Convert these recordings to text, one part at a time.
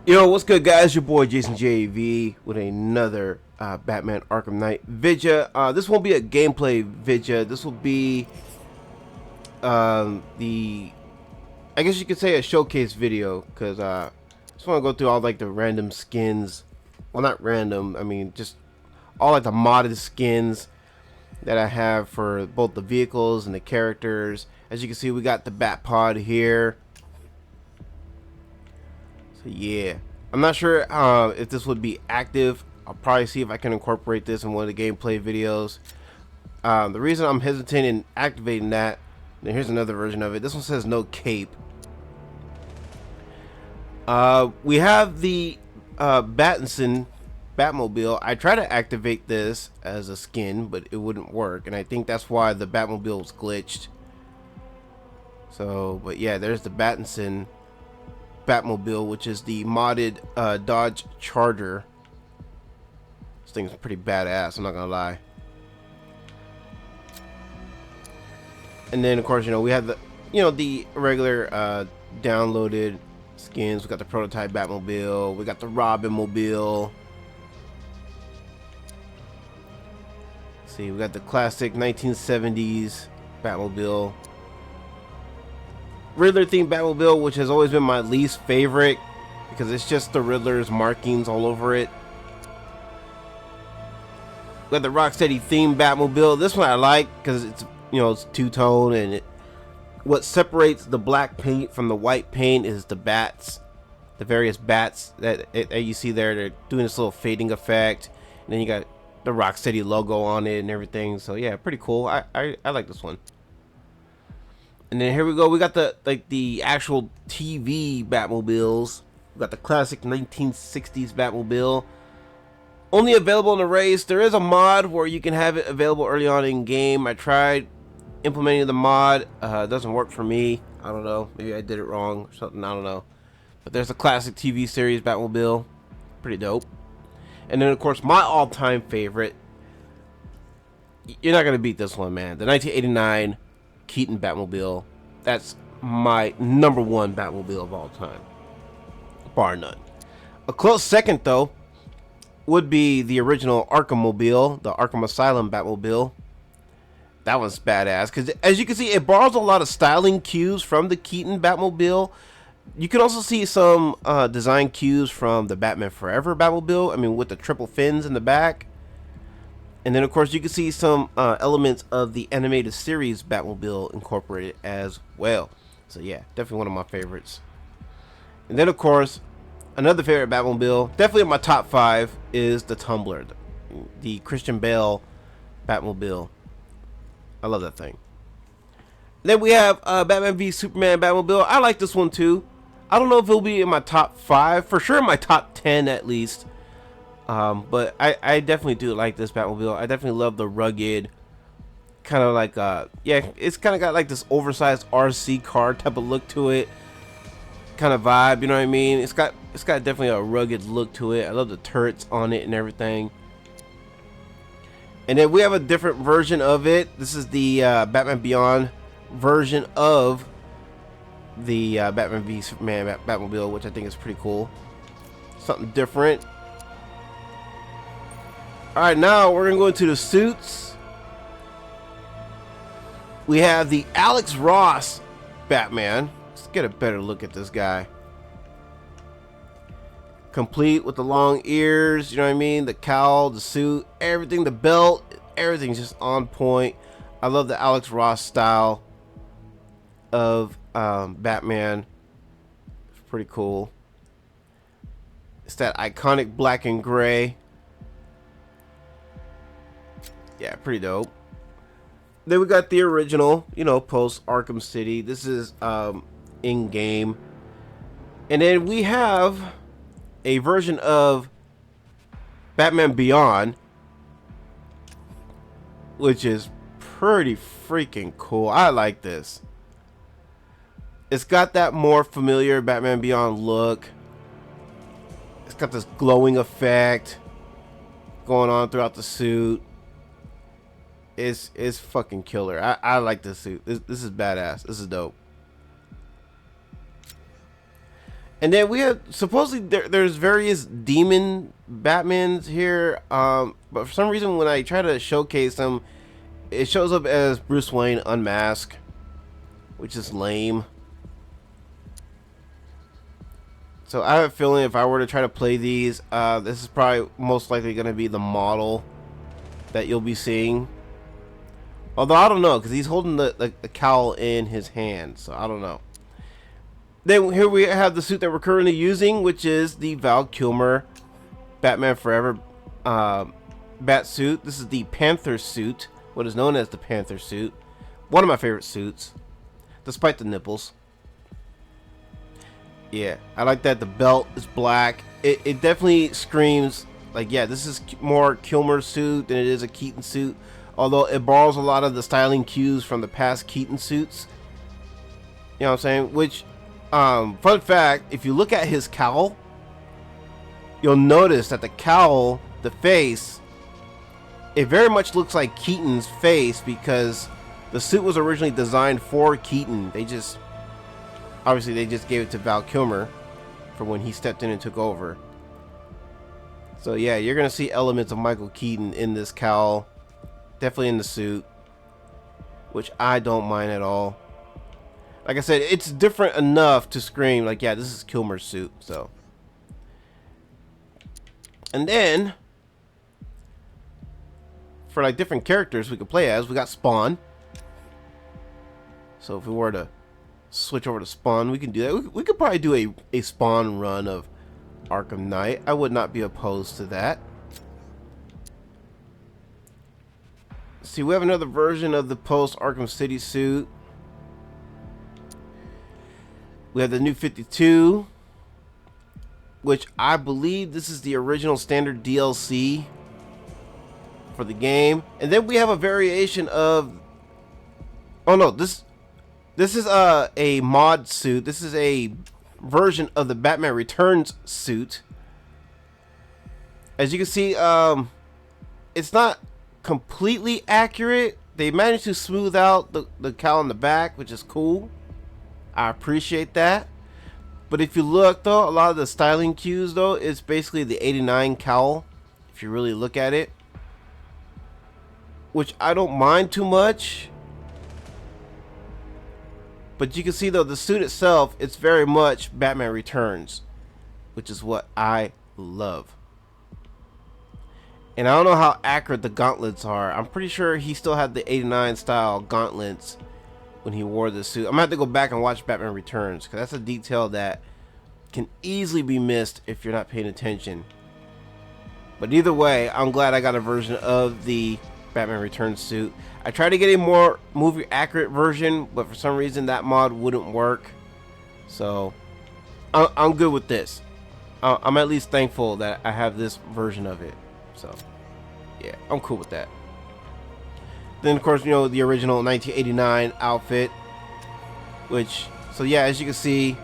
Yo, what's good, guys? Your boy jasonjayv with another Batman Arkham Knight video. This won't be a gameplay video. This will be the, I guess you could say, a showcase video, because I just want to go through all like the random skins. Well, not random, I mean just all like the modded skins that I have for both the vehicles and the characters. As you can see, we got the Bat Pod here. So yeah, I'm not sure if this would be active. I'll probably see if I can incorporate this in one of the gameplay videos. The reason I'm hesitant in activating that, and here's another version of it. This one says no cape. We have the Battinson Batmobile. I tried to activate this as a skin, but it wouldn't work, and I think that's why the Batmobile was glitched. So, but yeah, there's the Battinson Batmobile, which is the modded Dodge Charger. This thing's pretty badass, I'm not gonna lie. And then of course, you know, we have the, the regular downloaded skins. We got the prototype Batmobile, we got the Robin Mobile. See, we got the classic 1970s Batmobile, Riddler themed Batmobile, which has always been my least favorite because it's just the Riddler's markings all over it. We got the Rocksteady themed Batmobile. This one I like because it's, it's two-tone, and what separates the black paint from the white paint is the bats, the various bats that you see there. They're doing this little fading effect, and then you got the Rocksteady logo on it and everything. So yeah, pretty cool. I like this one. And then here we go. We got the actual TV Batmobiles. We got the classic 1960s Batmobile. Only available in the race. There is a mod where you can have it available early on in game. I tried implementing the mod. It doesn't work for me. I don't know. Maybe I did it wrong or something. I don't know. But there's the classic TV series Batmobile. Pretty dope. And then of course my all-time favorite. You're not gonna beat this one, man. The 1989 Keaton Batmobile. That's my #1 Batmobile of all time, bar none. A close second though would be the original Arkham Mobile, the Arkham Asylum Batmobile. That one's badass because, as you can see, it borrows a lot of styling cues from the Keaton Batmobile. You can also see some design cues from the Batman Forever Batmobile. I mean, with the triple fins in the back. And then of course you can see some elements of the animated series Batmobile incorporated as well. So yeah, definitely one of my favorites. And then of course, another favorite Batmobile, definitely in my top 5, is the Tumbler, the Christian Bale Batmobile. I love that thing. Then we have Batman v Superman Batmobile. I like this one too. I don't know if it'll be in my top 5, for sure in my top 10 at least. But I definitely do like this Batmobile. I definitely love the rugged, kind of like, yeah, it's kind of got like this oversized RC car type of look to it, kind of vibe, you know what I mean? It's got definitely a rugged look to it. I love the turrets on it and everything. And then we have a different version of it. This is the Batman Beyond version of the Batman v Superman Batmobile, which I think is pretty cool. Something different. Alright, now we're gonna go into the suits. We have the Alex Ross Batman. Let's get a better look at this guy. Complete with the long ears, you know what I mean? The cowl, the suit, everything, the belt, everything's just on point. I love the Alex Ross style of Batman. It's pretty cool. It's that iconic black and gray. Yeah, pretty dope. Then we got the original, post Arkham City. This is in game. And then we have a version of Batman Beyond, which is pretty freaking cool. I like this. It's got that more familiar Batman Beyond look. It's got this glowing effect going on throughout the suit. It's fucking killer. I like this suit. This is badass. This is dope. And then we have supposedly there's various demon Batmans here, but for some reason when I try to showcase them, it shows up as Bruce Wayne unmasked, which is lame. So I have a feeling if I were to try to play these, this is probably most likely going to be the model that you'll be seeing. Although I don't know, because he's holding the cowl in his hand, so I don't know. Then here we have the suit that we're currently using, which is the Val Kilmer Batman Forever bat suit. This is the Panther suit, what is known as the Panther suit. One of my favorite suits, despite the nipples. Yeah, I like that the belt is black. It definitely screams like, yeah, this is more Kilmer's suit than it is a Keaton suit. Although it borrows a lot of the styling cues from the past Keaton suits. You know what I'm saying? Which, fun fact, if you look at his cowl, you'll notice that the cowl, the face, it very much looks like Keaton's face because the suit was originally designed for Keaton. Obviously they just gave it to Val Kilmer for when he stepped in and took over. So yeah, you're going to see elements of Michael Keaton in this cowl. Definitely in the suit, which I don't mind at all. Like I said, it's different enough to scream like, yeah, this is Kilmer's suit. So, and then for like different characters we could play as, we got Spawn. So if we were to switch over to Spawn, we can do that. We could probably do a Spawn run of Arkham Knight. I would not be opposed to that. See, we have another version of the post Arkham City suit. We have the new 52, which I believe this is the original standard DLC for the game. And then we have a variation of, oh no, this is a mod suit. This is a version of the Batman Returns suit. As you can see, it's not completely accurate. They managed to smooth out the cowl in the back, which is cool. I appreciate that. But if you look though, a lot of the styling cues though, it's basically the 89 cowl if you really look at it, which I don't mind too much. But you can see though, the suit itself, it's very much Batman Returns, which is what I love. And I don't know how accurate the gauntlets are. I'm pretty sure he still had the 89 style gauntlets when he wore this suit. I'm gonna have to go back and watch Batman Returns, because that's a detail that can easily be missed if you're not paying attention. But either way, I'm glad I got a version of the Batman Returns suit. I tried to get a more movie accurate version, but for some reason that mod wouldn't work. So I'm good with this. I'm at least thankful that I have this version of it. So yeah, I'm cool with that. Then of course, you know, the original 1989 outfit, which, so yeah, as you can see,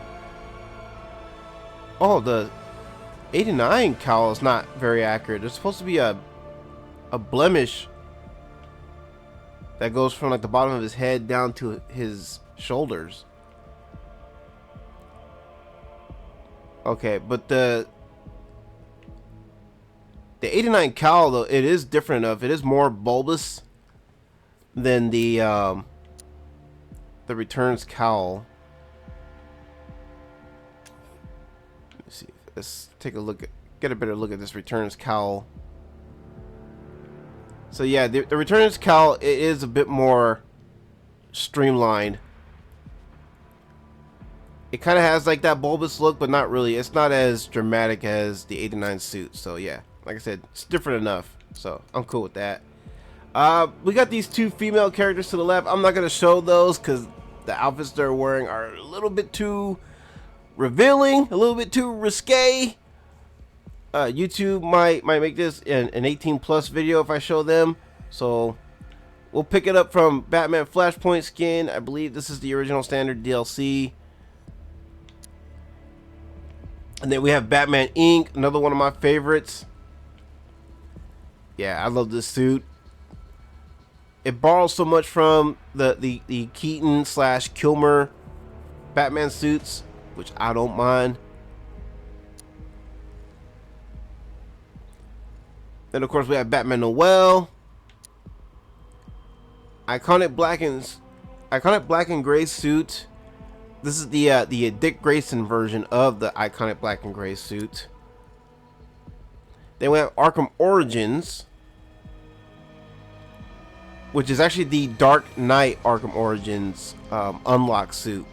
oh, the 89 cowl is not very accurate. There's supposed to be a blemish that goes from like the bottom of his head down to his shoulders. Okay, but the 89 cowl though, it is different enough. It is more bulbous than the Returns cowl. Let me see. Let's take a look at, get a better look at this Returns cowl. So yeah, the Returns cowl, it is a bit more streamlined. It kind of has like that bulbous look, but not really. It's not as dramatic as the 89 suit. So yeah, like I said, it's different enough. So I'm cool with that. We got these two female characters to the left. I'm not going to show those because the outfits they're wearing are a little bit too revealing, a little bit too risque. YouTube might make this an 18 plus video if I show them. So we'll pick it up from Batman Flashpoint skin. I believe this is the original standard DLC. And then we have Batman Inc., another one of my favorites. Yeah, I love this suit. It borrows so much from the Keaton / Kilmer Batman suits, which I don't mind. Then of course we have Batman Noel. Iconic black and gray suit. This is the Dick Grayson version of the iconic black and gray suit. Then we have Arkham Origins, which is actually the Dark Knight Arkham Origins unlock suit.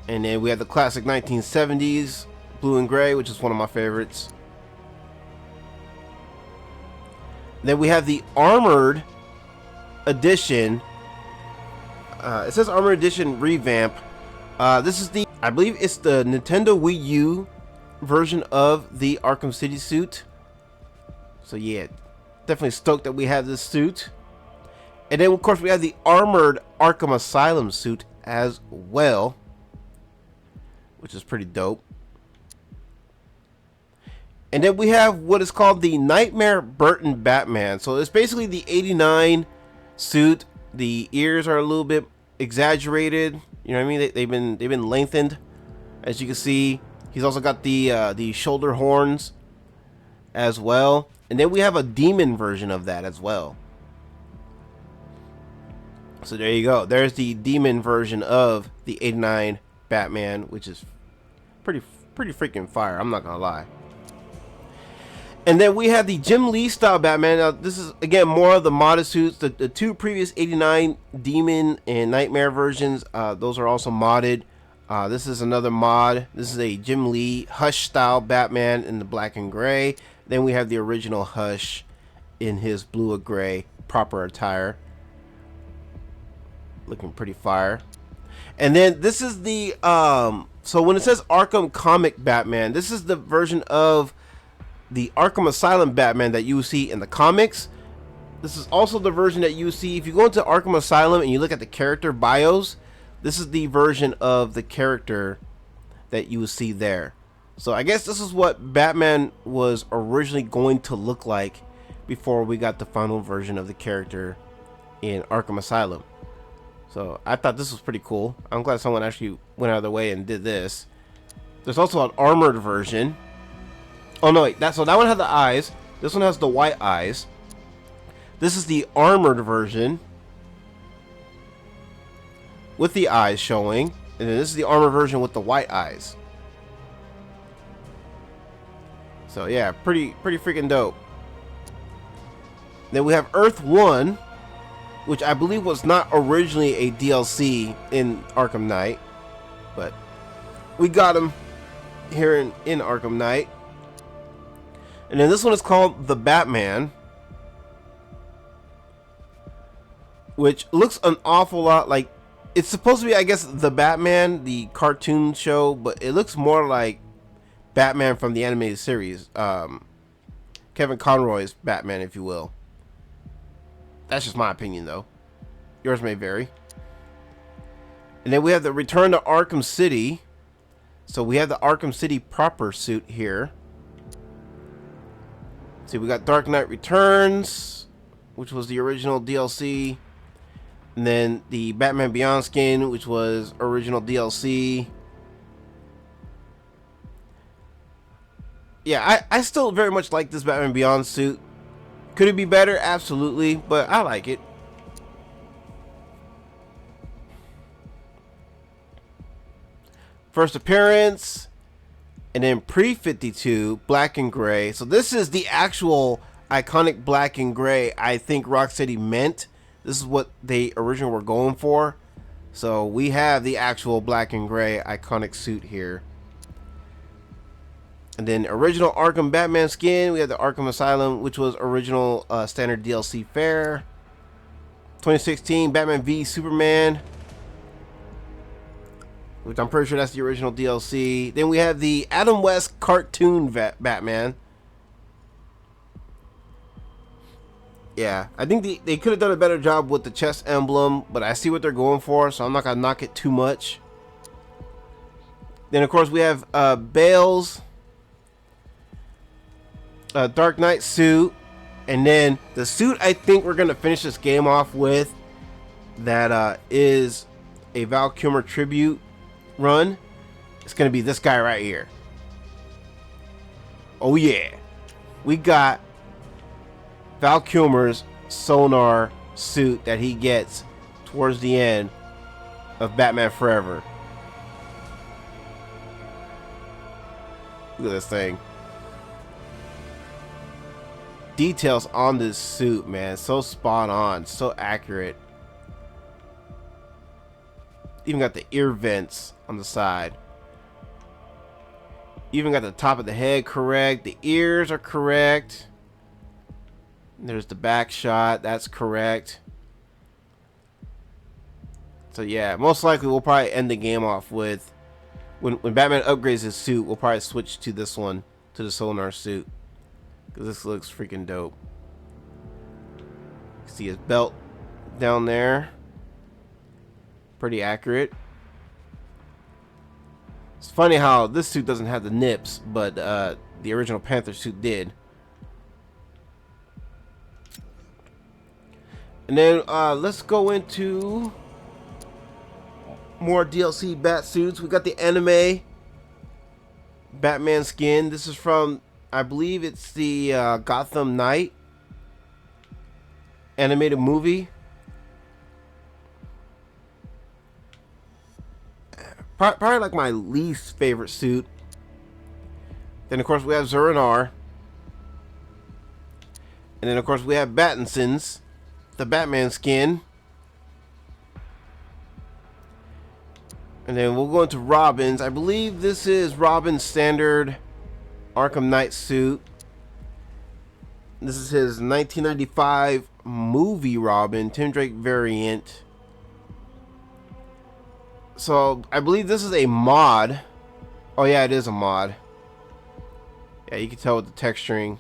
And then we have the classic 1970s blue and gray, which is one of my favorites. Then we have the Armored Edition. It says Armored Edition revamp. This is I believe it's the Nintendo Wii U version of the Arkham City suit. So yeah, definitely stoked that we have this suit. And then of course we have the Armored Arkham Asylum suit as well, which is pretty dope. And then we have what is called the Nightmare Burton Batman. So it's basically the 89 suit. The ears are a little bit exaggerated. You know what I mean? They've been lengthened, as you can see. He's also got the shoulder horns as well. And then we have a demon version of that as well. So there you go. There's the demon version of the 89 Batman, which is pretty freaking fire. I'm not gonna lie. And then we have the Jim Lee style Batman. Now this is again more of the modded suits. The two previous 89 Demon and Nightmare versions, those are also modded. This is another mod. This is a Jim Lee Hush style Batman in the black and gray. Then we have the original Hush in his blue or gray proper attire, looking pretty fire. And then this is the so when it says Arkham Comic Batman, this is the version of the Arkham Asylum Batman that you see in the comics. This is also the version that you see if you go into Arkham Asylum and you look at the character bios. This is the version of the character that you will see there. So I guess this is what Batman was originally going to look like before we got the final version of the character in Arkham Asylum. So I thought this was pretty cool. I'm glad someone actually went out of their way and did this. There's also an armored version. Oh no, wait, so that one had the eyes. This one has the white eyes. This is the armored version with the eyes showing, and then this is the armored version with the white eyes. So yeah, pretty freaking dope. Then we have Earth 1, which I believe was not originally a DLC in Arkham Knight, but we got him here in Arkham Knight. And then this one is called The Batman, which looks an awful lot like, it's supposed to be, I guess, The Batman, the cartoon show, but it looks more like Batman from the animated series. Kevin Conroy's Batman, if you will. That's just my opinion, though. Yours may vary. And then we have the Return to Arkham City. So we have the Arkham City proper suit here. See, we got Dark Knight Returns, which was the original DLC. And then the Batman Beyond skin, which was original DLC. Yeah, I still very much like this Batman Beyond suit. Could it be better? Absolutely, but I like it. First appearance, and then pre-52, black and gray. So this is the actual iconic black and gray I think Rocksteady meant. This is what they originally were going for. So we have the actual black and gray iconic suit here. And then original Arkham Batman skin. We have the Arkham Asylum, which was original standard DLC fare. 2016 Batman v Superman. which I'm pretty sure that's the original DLC. Then we have the Adam West cartoon Batman. Yeah, I think they could have done a better job with the chest emblem, but I see what they're going for, so I'm not going to knock it too much. Then, of course, we have Bale's Dark Knight suit. And then the suit I think we're going to finish this game off with, that is a Val Kilmer tribute run. It's going to be this guy right here. Oh, yeah. We got Val Kilmer's sonar suit that he gets towards the end of Batman Forever. Look at this thing. Details on this suit, man, so spot on, so accurate. Even got the ear vents on the side. Even got the top of the head correct. The ears are correct. There's the back shot. That's correct. So yeah, most likely we'll probably end the game off with when Batman upgrades his suit, we'll probably switch to this one, to the sonar suit, because this looks freaking dope. See his belt down there. Pretty accurate. It's funny how this suit doesn't have the nips, but the original Panther suit did. And then let's go into more DLC bat suits. We got the anime Batman skin. This is from, I believe it's the Gotham Knight animated movie. Probably like my least favorite suit. Then of course we have Zur-En-Arrh. And then of course we have Battinson's, the Batman skin. And then we'll go into Robin's. I believe this is Robin's standard Arkham Knight suit. This is his 1995 movie Robin, Tim Drake variant. So I believe this is a mod. Oh yeah, it is a mod. Yeah, you can tell with the texturing.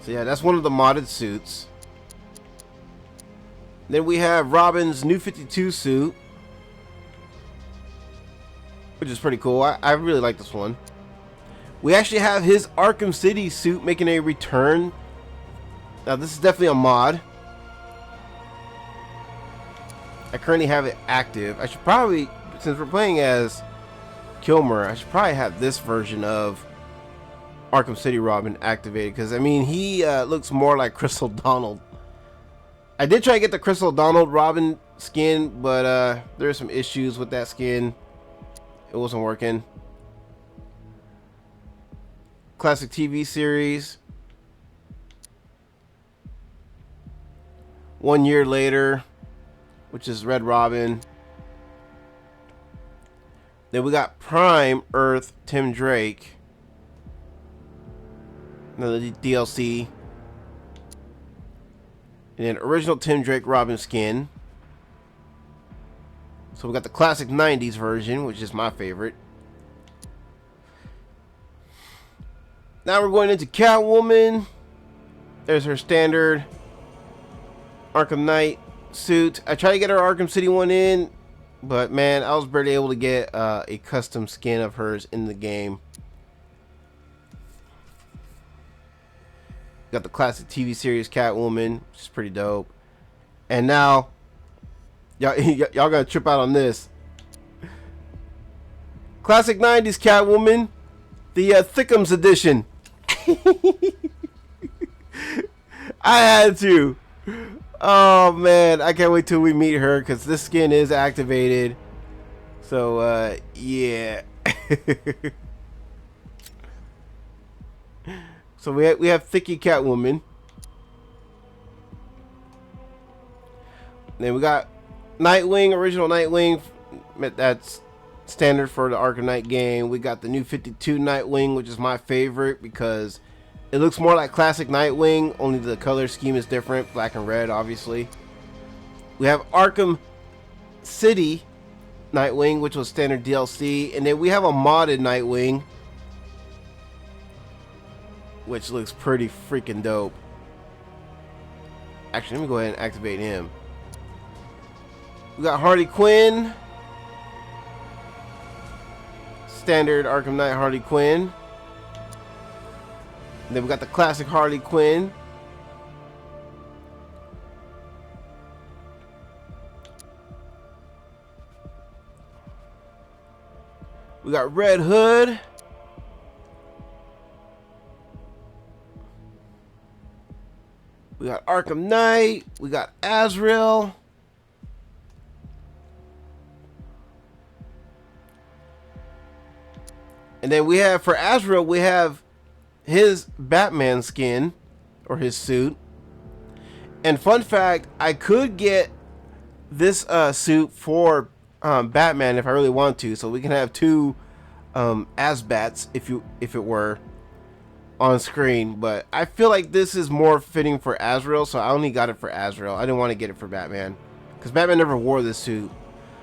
So yeah, that's one of the modded suits. Then we have Robin's New 52 suit, which is pretty cool. I really like this one. We actually have his Arkham City suit making a return. Now this is definitely a mod. I currently have it active. I should probably, since we're playing as Kilmer, I should probably have this version of Arkham City Robin activated, because I mean he looks more like Chris O'Donnell. I did try to get the Chris O'Donnell Robin skin, but there are some issues with that skin. It wasn't working. Classic TV series. 1 year later, which is Red Robin. Then we got Prime Earth Tim Drake. Another DLC. And then original Tim Drake Robin skin. So we got the classic 90s version, which is my favorite. Now we're going into Catwoman. There's her standard Arkham Knight suit. I tried to get her Arkham City one in, but man, I was barely able to get a custom skin of hers in the game. Got the classic TV series Catwoman, which is pretty dope. And now, y'all gotta trip out on this. Classic 90s Catwoman, the Thickums edition. I had to. Oh man, I can't wait till we meet her, because this skin is activated. So yeah. So we have Thicky Catwoman. Then we got Nightwing, original Nightwing. That's standard for the Arkham Knight game. We got the new 52 Nightwing, which is my favorite because It looks more like classic Nightwing, only the color scheme is different, black and red, obviously. We have Arkham City Nightwing, which was standard DLC, and then we have a modded Nightwing, which looks pretty freaking dope. Actually, let me go ahead and activate him. We got Harley Quinn, standard Arkham Knight Harley Quinn. And then we got the classic Harley Quinn. We got Red Hood. We got Arkham Knight. We got Azrael. And then we have, for Azrael, we have his Batman skin, or his suit. And fun fact, I could get this suit for Batman if I really want to. So we can have two Asbats if it were on screen, but I feel like this is more fitting for Azrael, so I only got it for Azrael. I didn't want to get it for Batman because Batman never wore this suit,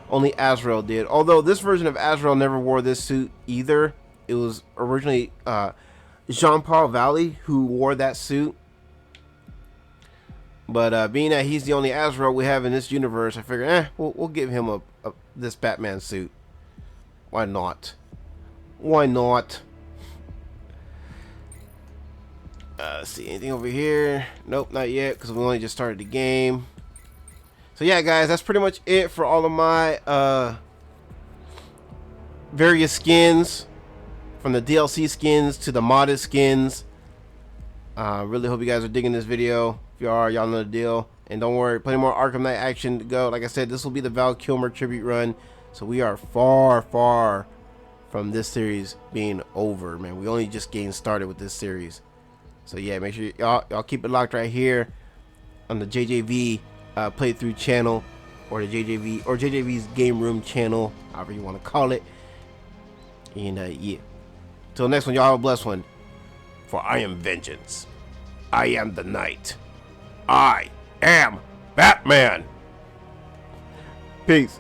only Azrael did. Although this version of Azrael never wore this suit either. It was originally Jean-Paul Valley who wore that suit, but being that he's the only Azrael we have in this universe, I figured we'll give him this Batman suit. Why not? Why not? Let's see, anything over here? Nope, not yet, because we only just started the game. So yeah, guys, that's pretty much it for all of my various skins, from the DLC skins to the modded skins. Really hope you guys are digging this video. If you are, y'all know the deal. And don't worry, plenty more Arkham Knight action to go. Like I said, this will be the Val Kilmer tribute run, so we are far from this series being over, man. We only just getting started with this series. So yeah, make sure y'all keep it locked right here on the JJV playthrough channel, or the JJV's game room channel, however you want to call it. And yeah, till next one, y'all have a blessed one. For I am vengeance. I am the night. I am Batman. Peace.